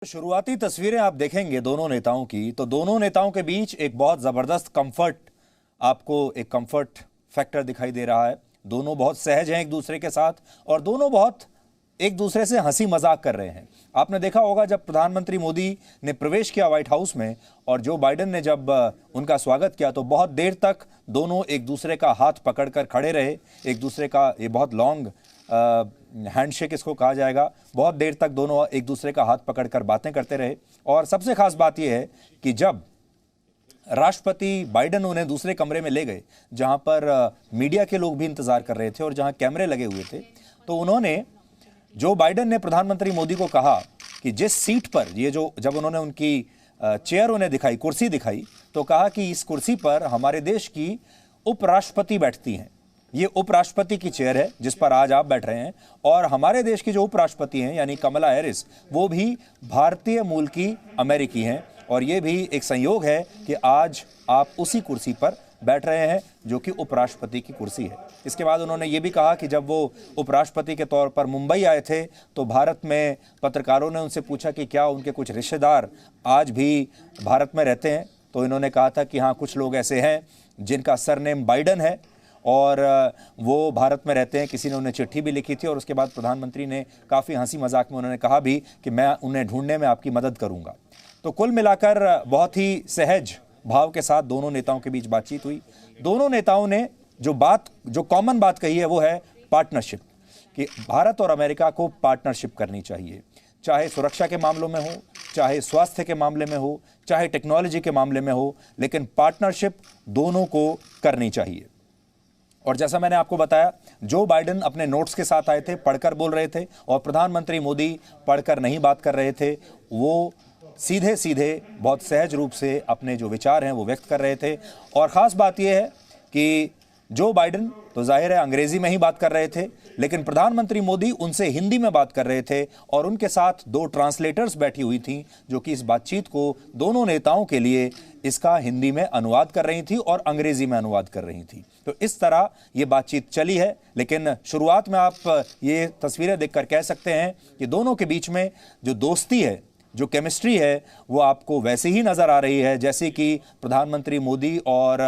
शुरुआती तस्वीरें आप देखेंगे दोनों नेताओं की, तो दोनों नेताओं के बीच एक बहुत जबरदस्त कंफर्ट फैक्टर दिखाई दे रहा है। दोनों बहुत सहज हैं एक दूसरे के साथ और दोनों बहुत एक दूसरे से हंसी मजाक कर रहे हैं। आपने देखा होगा जब प्रधानमंत्री मोदी ने प्रवेश किया व्हाइट हाउस में और जो बाइडेन ने जब उनका स्वागत किया तो बहुत देर तक दोनों एक दूसरे का हाथ पकड़कर खड़े रहे। एक दूसरे का ये बहुत लॉन्ग हैंडशेक इसको कहा जाएगा। बहुत देर तक दोनों एक दूसरे का हाथ पकड़कर बातें करते रहे। और सबसे खास बात यह है कि जब राष्ट्रपति बाइडेन उन्हें दूसरे कमरे में ले गए जहां पर मीडिया के लोग भी इंतजार कर रहे थे और जहां कैमरे लगे हुए थे, तो उन्होंने जो बाइडेन ने प्रधानमंत्री मोदी को कहा कि जिस सीट पर ये जो जब उन्होंने उनकी चेयर उन्हें दिखाई, कुर्सी दिखाई, तो कहा कि इस कुर्सी पर हमारे देश की उपराष्ट्रपति बैठती हैं। ये उपराष्ट्रपति की चेयर है जिस पर आज आप बैठ रहे हैं और हमारे देश की जो उपराष्ट्रपति हैं यानी कमला हैरिस, वो भी भारतीय मूल की अमेरिकी हैं। और ये भी एक संयोग है कि आज आप उसी कुर्सी पर बैठ रहे हैं जो कि उपराष्ट्रपति की कुर्सी है। इसके बाद उन्होंने ये भी कहा कि जब वो उपराष्ट्रपति के तौर पर मुंबई आए थे तो भारत में पत्रकारों ने उनसे पूछा कि क्या उनके कुछ रिश्तेदार आज भी भारत में रहते हैं, तो इन्होंने कहा था कि हाँ, कुछ लोग ऐसे हैं जिनका सरनेम बाइडेन है और वो भारत में रहते हैं। किसी ने उन्हें चिट्ठी भी लिखी थी और उसके बाद प्रधानमंत्री ने काफ़ी हंसी मजाक में उन्होंने कहा भी कि मैं उन्हें ढूंढने में आपकी मदद करूंगा। तो कुल मिलाकर बहुत ही सहज भाव के साथ दोनों नेताओं के बीच बातचीत हुई। दोनों नेताओं ने जो कॉमन बात कही है वो है पार्टनरशिप, कि भारत और अमेरिका को पार्टनरशिप करनी चाहिए, चाहे सुरक्षा के मामलों में हो, चाहे स्वास्थ्य के मामले में हो, चाहे टेक्नोलॉजी के मामले में हो, लेकिन पार्टनरशिप दोनों को करनी चाहिए। और जैसा मैंने आपको बताया, जो बाइडेन अपने नोट्स के साथ आए थे, पढ़कर बोल रहे थे और प्रधानमंत्री मोदी पढ़कर नहीं बात कर रहे थे। वो सीधे सीधे बहुत सहज रूप से अपने जो विचार हैं वो व्यक्त कर रहे थे। और ख़ास बात यह है कि जो बाइडेन तो जाहिर है अंग्रेजी में ही बात कर रहे थे, लेकिन प्रधानमंत्री मोदी उनसे हिंदी में बात कर रहे थे और उनके साथ दो ट्रांसलेटर्स बैठी हुई थी जो कि इस बातचीत को दोनों नेताओं के लिए इसका हिंदी में अनुवाद कर रही थी और अंग्रेजी में अनुवाद कर रही थी। तो इस तरह ये बातचीत चली है। लेकिन शुरुआत में आप ये तस्वीरें देखकर कह सकते हैं कि दोनों के बीच में जो दोस्ती है, जो केमिस्ट्री है, वो आपको वैसे ही नजर आ रही है जैसे कि प्रधानमंत्री मोदी और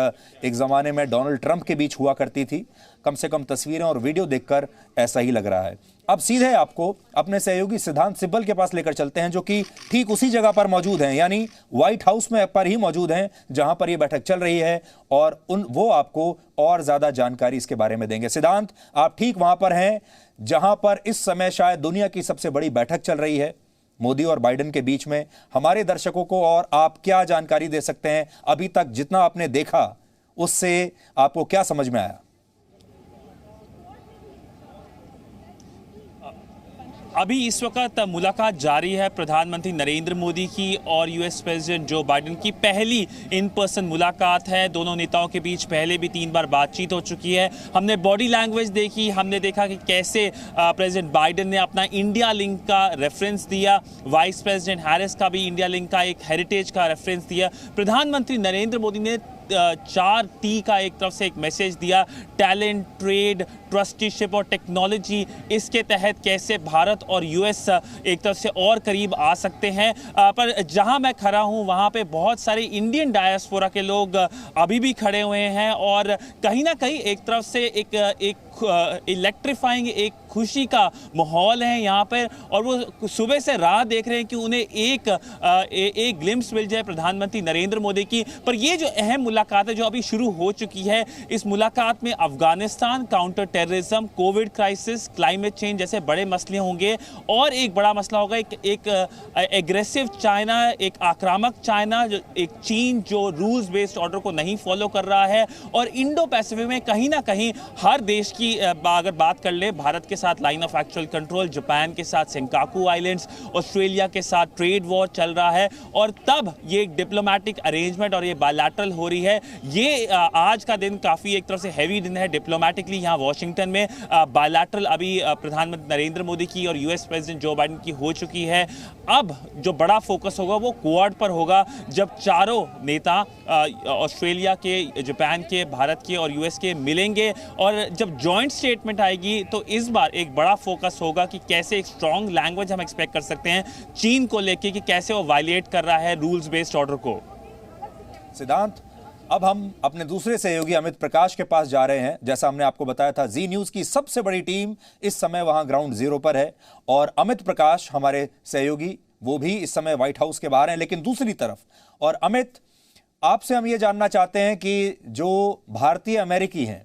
एक ज़माने में डोनाल्ड ट्रंप के बीच हुआ करती थी। कम से कम तस्वीरें और वीडियो देखकर ऐसा ही लग रहा है। अब सीधे आपको अपने सहयोगी सिद्धांत सिब्बल के पास लेकर चलते हैं जो कि ठीक उसी जगह पर मौजूद हैं, यानी व्हाइट हाउस में पर ही मौजूद हैं जहां पर यह बैठक चल रही है और वो आपको और ज्यादा जानकारी इसके बारे में देंगे। सिद्धांत, आप ठीक वहां पर हैं जहां पर इस समय शायद दुनिया की सबसे बड़ी बैठक चल रही है मोदी और बाइडेन के बीच में। हमारे दर्शकों को और आप क्या जानकारी दे सकते हैं? अभी तक जितना आपने देखा उससे आपको क्या समझ में आया? अभी इस वक्त मुलाकात जारी है प्रधानमंत्री नरेंद्र मोदी की और यूएस प्रेसिडेंट जो बाइडेन की पहली इन पर्सन मुलाकात है। दोनों नेताओं के बीच पहले भी 3 बार बातचीत हो चुकी है। हमने बॉडी लैंग्वेज देखी, हमने देखा कि कैसे प्रेसिडेंट बाइडेन ने अपना इंडिया लिंक का रेफरेंस दिया, वाइस प्रेसिडेंट हैरिस का भी इंडिया लिंक का एक हेरिटेज का रेफरेंस दिया। प्रधानमंत्री नरेंद्र मोदी ने 4T का एक तरफ से एक मैसेज दिया, टैलेंट, ट्रेड, ट्रस्टीशिप और टेक्नोलॉजी। इसके तहत कैसे भारत और यूएस एक तरफ से और करीब आ सकते हैं। पर जहां मैं खड़ा हूं वहां पे बहुत सारे इंडियन डायस्पोरा के लोग अभी भी खड़े हुए हैं और कहीं ना कहीं एक तरफ से एक इलेक्ट्रीफाइंग एक खुशी का माहौल है यहाँ पर और वो सुबह से राह देख रहे हैं कि उन्हें एक ग्लिम्स मिल जाए प्रधानमंत्री नरेंद्र मोदी की। पर ये जो अहम मुलाकात है जो अभी शुरू हो चुकी है, इस मुलाकात में Afghanistan, counter terrorism, Covid crisis, climate change जैसे बड़े मसले होंगे और एक बड़ा मसला होगा एक एग्रेसिव चाइना, एक आक्रामक चाइना, एक चीन जो रूल्स बेस्ड ऑर्डर को नहीं फॉलो कर रहा है। और इंडो पैसिफिक में कहीं ना कहीं हर देश की अगर बात कर ले, भारत के साथ line of actual control, Japan के साथ सेंकाकू आइलैंड्स, ऑस्ट्रेलिया के साथ ट्रेड वॉर चल रहा है और तब ये डिप्लोमेटिक अरेंजमेंट और ये बायलैटरल हो रही है। ये आज का दिन काफ़ी एक तरफ से हैवी दिन है डिप्लोमेटिकली यहाँ वॉशिंगटन वाशिंगटन में बायलैटरल अभी प्रधानमंत्री नरेंद्र मोदी की और यूएस प्रेसिडेंट जो बाइडेन की हो चुकी है। अब जो बड़ा फोकस होगा वो क्वाड पर होगा, जब चारों नेता ऑस्ट्रेलिया के, जापान के, भारत के और यूएस के मिलेंगे और जब जॉइंट स्टेटमेंट आएगी तो इस बार एक बड़ा फोकस होगा कि कैसे एक स्ट्रॉन्ग लैंग्वेज हम एक्सपेक्ट कर सकते हैं चीन को लेके कि कैसे वो वायलेट कर रहा है रूल्स बेस्ड ऑर्डर को। सिद्धांत, अब हम अपने दूसरे सहयोगी अमित प्रकाश के पास जा रहे हैं। जैसा हमने आपको बताया था, जी न्यूज की सबसे बड़ी टीम इस समय वहां ग्राउंड जीरो पर है और अमित प्रकाश हमारे सहयोगी वो भी इस समय व्हाइट हाउस के बाहर हैं, लेकिन दूसरी तरफ। और अमित, आपसे हम ये जानना चाहते हैं कि जो भारतीय अमेरिकी हैं,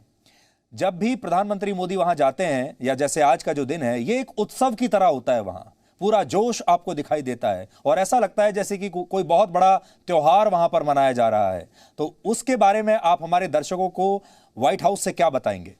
जब भी प्रधानमंत्री मोदी वहां जाते हैं या जैसे आज का जो दिन है, ये एक उत्सव की तरह होता है, वहां पूरा जोश आपको दिखाई देता है और ऐसा लगता है जैसे कि कोई बहुत बड़ा त्योहार वहां पर मनाया जा रहा है। तो उसके बारे में आप हमारे दर्शकों को व्हाइट हाउस से क्या बताएंगे?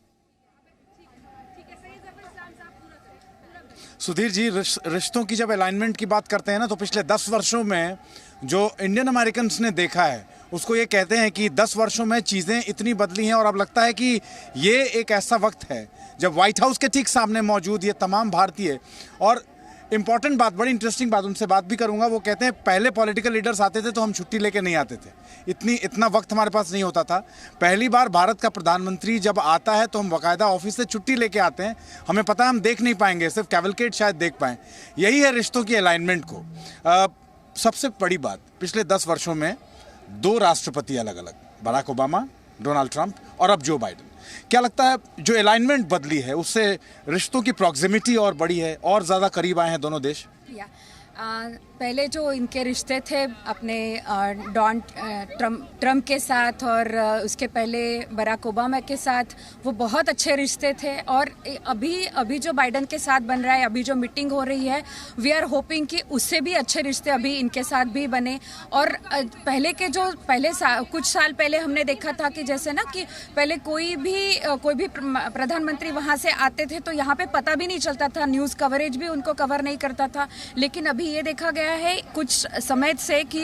सुधीर जी, रिश्तों की जब अलाइनमेंट की बात करते हैं ना, तो पिछले 10 वर्षों में जो इंडियन अमेरिकन ने देखा है उसको ये कहते हैं कि 10 वर्षों में चीज़ें इतनी बदली हैं। और अब लगता है कि ये एक ऐसा वक्त है जब व्हाइट हाउस के ठीक सामने मौजूद ये तमाम भारतीय, और इंपॉर्टेंट बात, बड़ी इंटरेस्टिंग बात, उनसे बात भी करूंगा, वो कहते हैं पहले पॉलिटिकल लीडर्स आते थे तो हम छुट्टी लेके नहीं आते थे, इतना वक्त हमारे पास नहीं होता था। पहली बार भारत का प्रधानमंत्री जब आता है तो हम बाकायदा ऑफिस से छुट्टी लेके आते हैं। हमें पता है हम देख नहीं पाएंगे, सिर्फ कैवलकेड शायद देख पाएं। यही है रिश्तों की अलाइनमेंट को। सबसे बड़ी बात, पिछले 10 वर्षों में 2 राष्ट्रपति अलग अलग, बराक ओबामा, डोनाल्ड ट्रंप और अब जो बाइडेन। क्या लगता है जो अलाइनमेंट बदली है उससे रिश्तों की प्रॉक्सिमिटी और बढ़ी है और ज़्यादा करीब आए हैं दोनों देश? पहले जो इनके रिश्ते थे अपने ट्रम्प के साथ और उसके पहले बराक ओबामा के साथ, वो बहुत अच्छे रिश्ते थे। और अभी जो बाइडेन के साथ बन रहा है, अभी जो मीटिंग हो रही है, वी आर होपिंग कि उससे भी अच्छे रिश्ते अभी इनके साथ भी बने। और पहले के जो कुछ साल पहले हमने देखा था कि जैसे ना कि पहले कोई भी प्रधानमंत्री वहाँ से आते थे तो यहाँ पे पता भी नहीं चलता था, न्यूज़ कवरेज भी उनको कवर नहीं करता था। लेकिन अभी ये देखा गया है कुछ समय से कि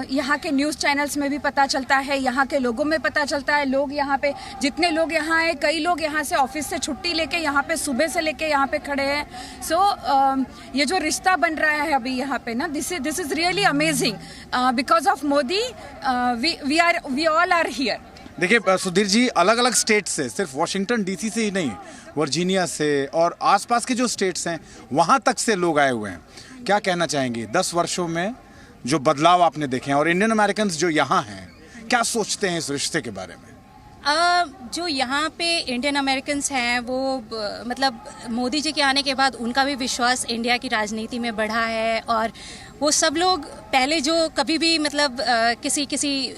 यहाँ के न्यूज़ चैनल्स में भी पता चलता है, यहाँ के लोगों में पता चलता है। लोग यहाँ पे, जितने लोग यहाँ हैं, कई लोग यहाँ से ऑफिस से छुट्टी लेके यहाँ पे सुबह से लेके यहाँ पे खड़े हैं। सो ये जो रिश्ता बन रहा है अभी यहाँ पे ना, this is really amazing. Because of Modi we all are here. देखिए सुधीर जी, अलग अलग स्टेट से, सिर्फ वॉशिंगटन डीसी से ही नहीं, वर्जीनिया से और आसपास के जो स्टेट्स हैं वहाँ तक से लोग आए हुए हैं। क्या कहना चाहेंगे 10 वर्षों में जो बदलाव आपने देखे हैं, और इंडियन अमेरिकन जो यहाँ हैं क्या सोचते हैं इस रिश्ते के बारे में? जो यहाँ पे इंडियन अमेरिकन्स हैं वो मतलब मोदी जी के आने के बाद उनका भी विश्वास इंडिया की राजनीति में बढ़ा है। और वो सब लोग पहले जो कभी भी मतलब किसी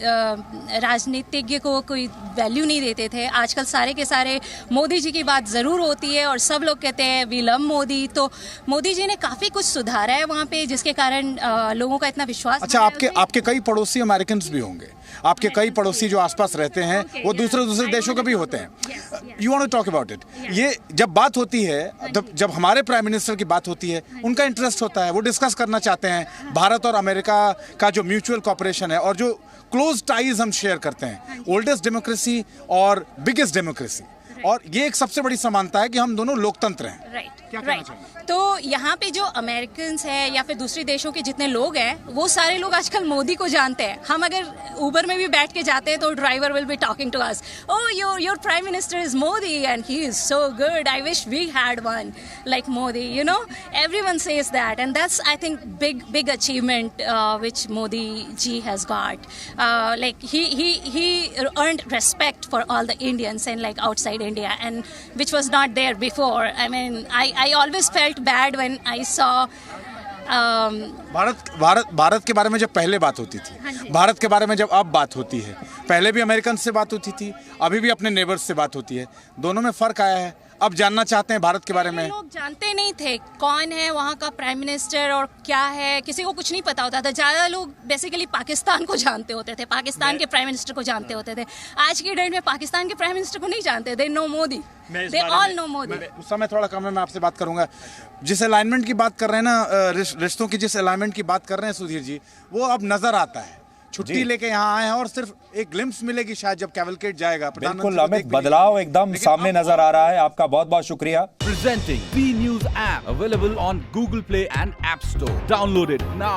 राजनीतिज्ञ को कोई वैल्यू नहीं देते थे, आजकल सारे के सारे मोदी जी की बात ज़रूर होती है और सब लोग कहते हैं वी लव मोदी। तो मोदी जी ने काफ़ी कुछ सुधारा है वहाँ पे, जिसके कारण लोगों का इतना विश्वास। अच्छा, आपके कई पड़ोसी अमेरिकन भी होंगे, आपके कई पड़ोसी जो आसपास रहते हैं वो दूसरे देशों के भी होते हैं। You want to talk about it. ये जब बात होती है, जब हमारे प्राइम मिनिस्टर की बात होती है, उनका इंटरेस्ट होता है, वो डिस्कस करना चाहते हैं भारत और अमेरिका का जो म्यूचुअल कॉपरेशन है और जो क्लोज टाइज हम शेयर करते हैं, ओल्डेस्ट डेमोक्रेसी और बिगेस्ट डेमोक्रेसी। और ये एक सबसे बड़ी समानता है कि हम दोनों लोकतंत्र हैं। राइट। तो यहाँ पे जो अमेरिकन्स हैं या फिर दूसरे देशों के जितने लोग हैं, वो सारे लोग आजकल मोदी को जानते हैं। हम अगर ऊबर में भी बैठ के जाते हैं तो driver will be talking to us, oh your prime minister is Modi and he is so good, I wish we had one like Modi, you know, everyone says that and that's I think big achievement which Modi ji has got. like he earned respect for all the Indians and like outside India, and which was not there before. I mean, I always felt bad when I saw Bharat के बारे में जब पहले बात होती थी, भारत के बारे में जब अब बात होती है, पहले भी अमेरिकन से बात होती थी, अभी भी अपने नेबर्स से बात होती है, दोनों में फर्क आया है। अब जानना चाहते हैं भारत के बारे में। लोग जानते नहीं थे कौन है वहाँ का प्राइम मिनिस्टर और क्या है, किसी को कुछ नहीं पता होता था। ज़्यादा लोग बेसिकली पाकिस्तान को जानते होते थे, पाकिस्तान के प्राइम मिनिस्टर को जानते होते थे। आज की डेट में पाकिस्तान के प्राइम मिनिस्टर को नहीं जानते, they know Modi, they all know Modi. उस समय थोड़ा कम है, मैं आपसे बात करूंगा। जिस अलाइनमेंट की बात कर रहे हैं ना, रिश्तों की जिस अलाइनमेंट की बात कर रहे हैं सुधीर जी, वो अब नजर आता है छुट्टी जी। लेके यहाँ आए हैं और सिर्फ एक ग्लिम्स मिलेगी शायद जब कैवलकेड जाएगा। बिल्कुल प्रधानमंत्री को अमित, देख भी लेंगे। बदलाव एकदम लेकिन सामने अब- नजर आ रहा है। आपका बहुत बहुत शुक्रिया। Presenting B News app available on Google Play and App Store. Download it now.